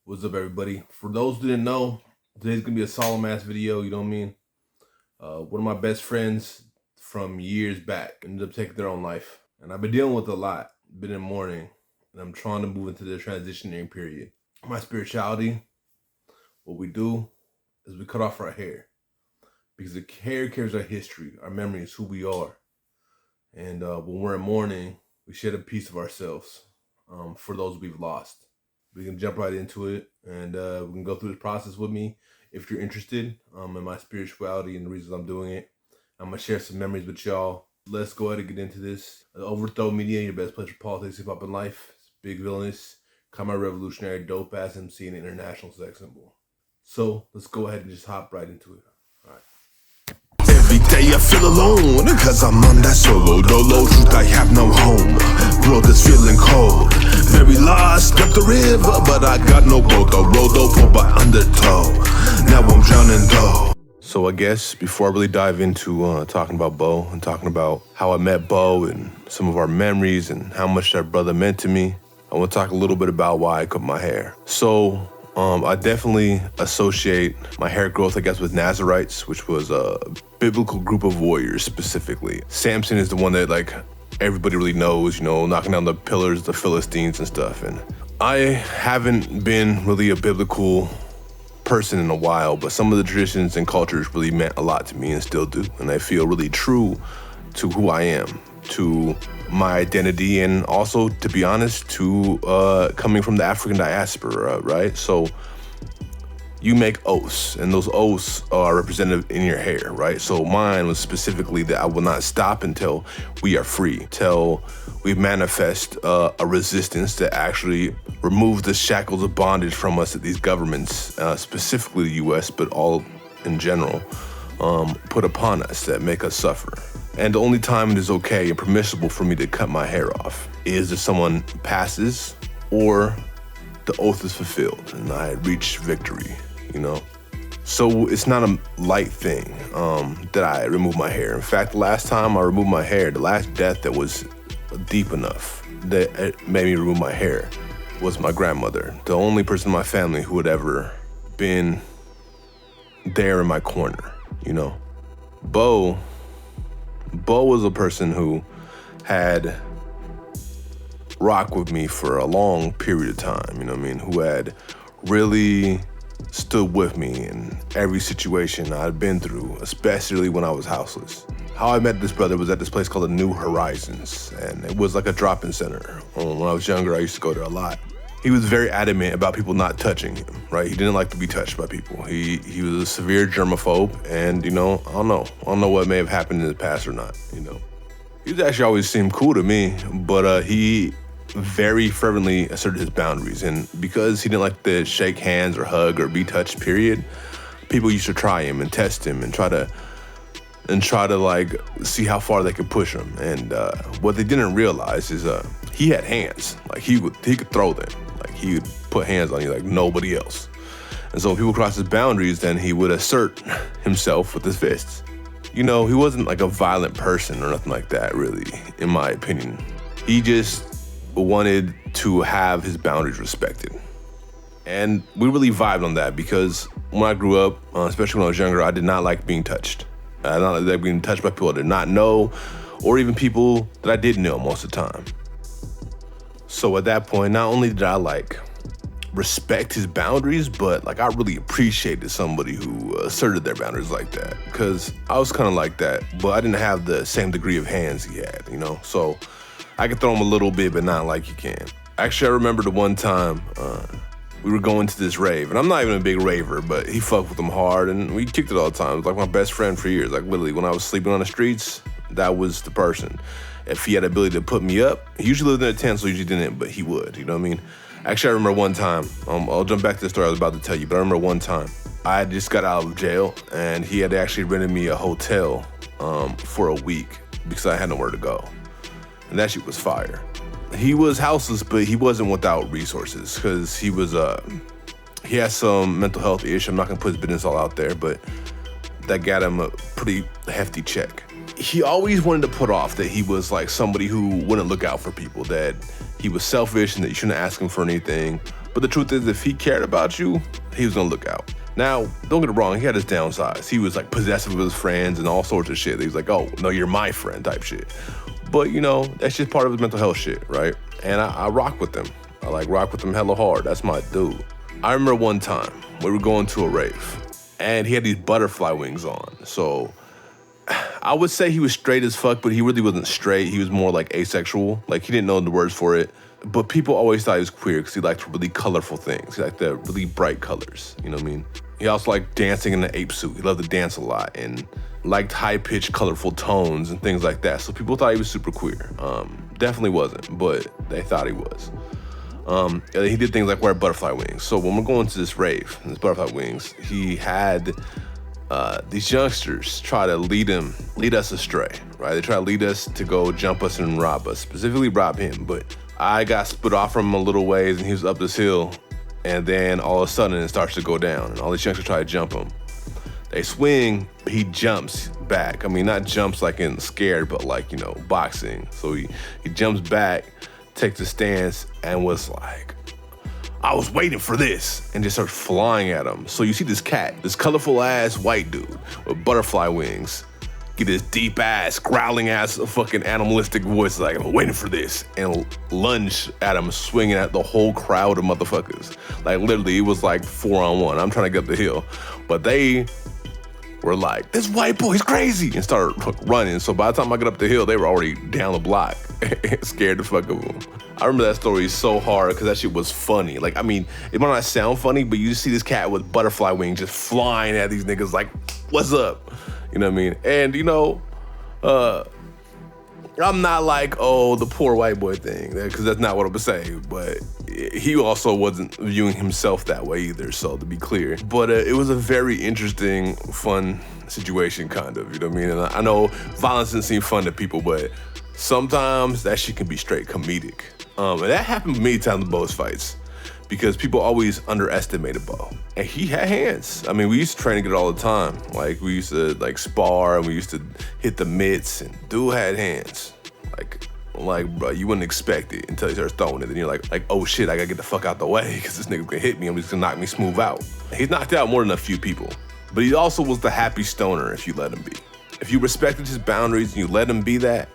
What's up, everybody? For those who didn't know, today's gonna be a solemn ass video. You know what I mean? One of my best friends from years back ended up taking their own life, and I've been dealing with a lot. Been in mourning, and I'm trying to move into the transitioning period. My spirituality, what we do, is we cut off our hair because the hair carries our history, our memories, who we are, and when we're in mourning, we shed a piece of ourselves for those we've lost. We can jump right into it, and we can go through this process with me if you're interested in my spirituality and the reasons I'm doing it. I'm going to share some memories with y'all. Let's go ahead and get into this. Overthrow Media, your best place for politics, hip-hop, and life. It's Big Villainous, my revolutionary, dope-ass MC, and international sex symbol. So let's go ahead and just hop right into it. All right. Every day I feel alone, cause I'm on that solo dolo. Truth, I have no home, world is feeling cold. Very lost up the river, but I got no boat. I rode over by undertow, now I'm drowning though. So I guess before I really dive into talking about Bo and talking about how I met Bo and some of our memories and how much that brother meant to me, I want to talk a little bit about why I cut my hair. So I definitely associate my hair growth, I guess, with Nazarites, which was a biblical group of warriors specifically. Samson is the one that everybody really knows, knocking down the pillars, the Philistines and stuff. And I haven't been really a biblical person in a while, but some of the traditions and cultures really meant a lot to me and still do. And I feel really true to who I am, to my identity, and also, to be honest, to coming from the African diaspora, right? So you make oaths, and those oaths are represented in your hair, right? So mine was specifically that I will not stop until we are free, till we manifest a resistance that actually removes the shackles of bondage from us that these governments, specifically the US, but all in general, put upon us that make us suffer. And the only time it is okay and permissible for me to cut my hair off is if someone passes or the oath is fulfilled and I reach victory, So it's not a light thing that I remove my hair. In fact, the last time I removed my hair, the last death that was deep enough that it made me remove my hair was my grandmother, the only person in my family who had ever been there in my corner, Bo was a person who had rocked with me for a long period of time, who had really stood with me in every situation I'd been through, especially when I was houseless. How I met this brother was at this place called the New Horizons, and it was like a drop-in center. When I was younger, I used to go there a lot. He was very adamant about people not touching him, right? He didn't like to be touched by people. He was a severe germaphobe, and I don't know what may have happened in the past or not, He was actually always seemed cool to me, but he very fervently asserted his boundaries, and because he didn't like to shake hands or hug or be touched, period, people used to try him and test him and try to see how far they could push him. And what they didn't realize is he had hands. He could throw them. He would put hands on you like nobody else. And so when people crossed his boundaries, then he would assert himself with his fists. He wasn't like a violent person or nothing like that, really, in my opinion. He just wanted to have his boundaries respected. And we really vibed on that because when I grew up, especially when I was younger, I did not like being touched. I did not like being touched by people I did not know, or even people that I did know most of the time. So at that point, not only did I respect his boundaries, but I really appreciated somebody who asserted their boundaries like that, because I was kind of like that, but I didn't have the same degree of hands he had, So I could throw him a little bit, but not like you can. Actually, I remember the one time we were going to this rave, and I'm not even a big raver, but he fucked with them hard, and we kicked it all the time. It was my best friend for years. Literally, when I was sleeping on the streets, that was the person. If he had the ability to put me up, he usually lived in a tent, so he usually didn't, but he would, you know what I mean? Actually, I remember one time, I'll jump back to the story I was about to tell you, but I remember one time, I had just got out of jail, and he had actually rented me a hotel for a week because I had nowhere to go. And that shit was fire. He was houseless, but he wasn't without resources, because he has some mental health issue. I'm not gonna put his business all out there, but that got him a pretty hefty check. He always wanted to put off that he was somebody who wouldn't look out for people, that he was selfish and that you shouldn't ask him for anything. But the truth is, if he cared about you, he was gonna look out. Now, don't get it wrong, he had his downsides. He was like possessive of his friends and all sorts of shit. He was like, oh, no, you're my friend type shit. But you know, that's just part of his mental health shit, right? And I rock with him. I like rock with him hella hard. That's my dude. I remember one time we were going to a rave and he had these butterfly wings on. So I would say he was straight as fuck, but he really wasn't straight. He was more like asexual. Like he didn't know the words for it. But people always thought he was queer because he liked really colorful things. He liked the really bright colors, you know what I mean? He also liked dancing in an ape suit. He loved to dance a lot and liked high-pitched, colorful tones and things like that. So people thought he was super queer. Definitely wasn't, but they thought he was. And he did things like wear butterfly wings. So when we're going to this rave, this butterfly wings, he had these youngsters try to lead us astray, right? They try to lead us to go jump us and rob us, specifically rob him. But I got split off from him a little ways and he was up this hill. And then all of a sudden it starts to go down and all these youngsters try to jump him. They swing, he jumps back. I mean, not jumps like in scared, but like, you know, boxing. So he jumps back, takes a stance and was like, I was waiting for this, and just starts flying at him. So you see this cat, this colorful ass white dude with butterfly wings, get this deep ass, growling ass fucking animalistic voice like, I'm waiting for this, and lunge at him, swinging at the whole crowd of motherfuckers. Like literally, it was like 4-on-1. I'm trying to get up the hill. But they were like, this white boy, he's crazy, and started running. So by the time I got up the hill, they were already down the block, scared the fuck of them. I remember that story so hard because that shit was funny. Like, I mean, it might not sound funny, but you just see this cat with butterfly wings just flying at these niggas like, what's up? You know what I mean? And, you know, I'm not like, oh, the poor white boy thing, because that's not what I'm gonna say, but he also wasn't viewing himself that way either, so to be clear. But it was a very interesting, fun situation, kind of, you know what I mean? And I know violence doesn't seem fun to people, but sometimes that shit can be straight comedic. And that happened many times in Bo's fights, because people always underestimated Bo. And he had hands. I mean, we used to train together all the time. Like, we used to, like, spar, and we used to hit the mitts, and dude had hands. Like, bro, you wouldn't expect it until he starts throwing it. Then you're like, oh shit, I gotta get the fuck out the way, because this nigga can hit me, and he's gonna knock me smooth out. He's knocked out more than a few people. But he also was the happy stoner if you let him be. If you respected his boundaries and you let him be that,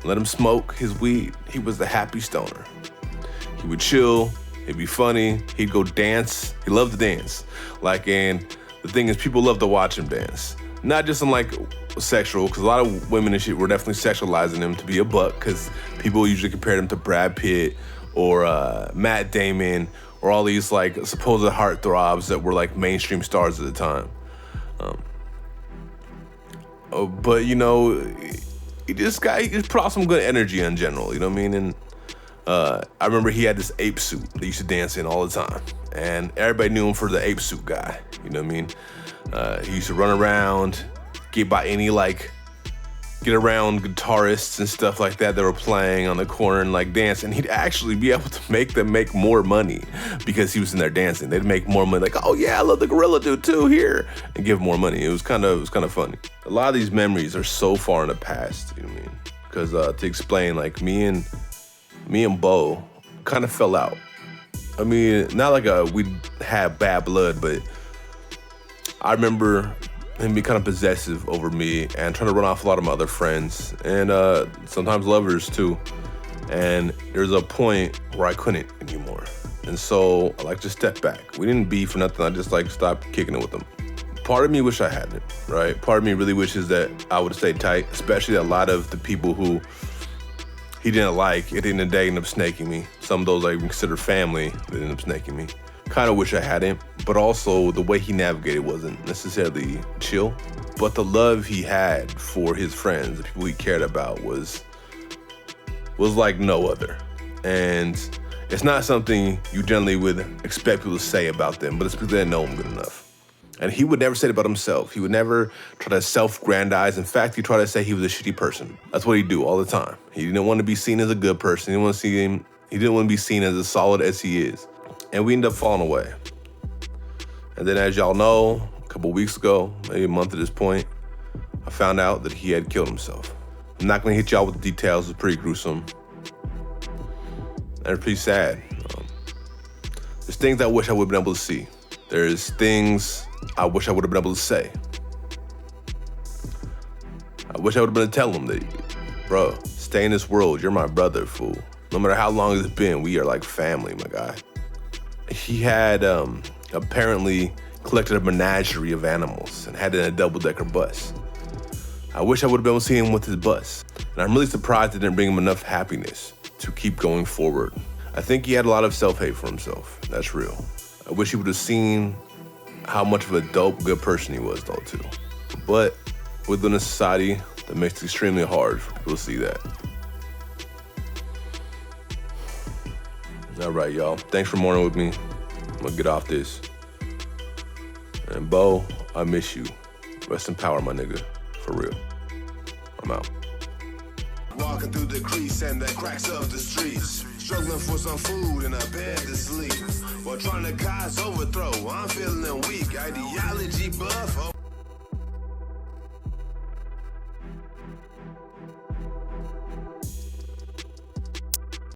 let him smoke his weed, he was the happy stoner. He would chill, he'd be funny, he'd go dance. He loved to dance. Like, and the thing is, people love to watch him dance. Not just in like sexual, because a lot of women and shit were definitely sexualizing him to be a buck, because people usually compared him to Brad Pitt or Matt Damon or all these like supposed heartthrobs that were like mainstream stars at the time. But you know, he just put out some good energy in general, you know what I mean? And I remember he had this ape suit that he used to dance in all the time. And everybody knew him for the ape suit guy, you know what I mean? He used to run around, get around guitarists and stuff like that were playing on the corner and like dance, and he'd actually be able to make them make more money because he was in there dancing. They'd make more money, like, oh yeah, I love the gorilla dude too, here, and give more money. It was kind of funny. A lot of these memories are so far in the past, you know what I mean? Because to explain, like me and Bo kind of fell out. I mean, not like we had bad blood, but I remember him being kind of possessive over me and trying to run off a lot of my other friends and sometimes lovers too. And there's a point where I couldn't anymore. And so I like just stepped back. We didn't beef or nothing. I just like stopped kicking it with him. Part of me wish I hadn't, right? Part of me really wishes that I would have stayed tight, especially a lot of the people who he didn't like, at the end of the day, ended up snaking me. Some of those I even consider family, they ended up snaking me. Kind of wish I hadn't, but also the way he navigated wasn't necessarily chill. But the love he had for his friends, the people he cared about, was like no other. And it's not something you generally would expect people to say about them, but it's because they didn't know him good enough. And he would never say it about himself. He would never try to self-grandize. In fact, he tried to say he was a shitty person. That's what he'd do all the time. He didn't want to be seen as a good person. He didn't want to be seen as solid as he is. And we ended up falling away. And then, as y'all know, a couple weeks ago, maybe a month at this point, I found out that he had killed himself. I'm not gonna hit y'all with the details. It's pretty gruesome. And it's pretty sad. There's things I wish I would have been able to see. There's things I wish I would have been able to say. I wish I would have been able to tell him that, bro, stay in this world. You're my brother, fool. No matter how long it's been, we are like family, my guy. He had apparently collected a menagerie of animals and had it in a double-decker bus. I wish I would have been able to see him with his bus. And I'm really surprised it didn't bring him enough happiness to keep going forward. I think he had a lot of self-hate for himself. That's real. I wish he would have seen how much of a dope, good person he was, though, too. But within a society that makes it extremely hard for people to see that. All right, y'all. Thanks for mourning with me. I'm gonna get off this. And Bo, I miss you. Rest in power, my nigga. For real. I'm out. Walking through the crease and the cracks of the streets, struggling for some food and a bed to sleep, while trying to cause overthrow. I'm feeling weak.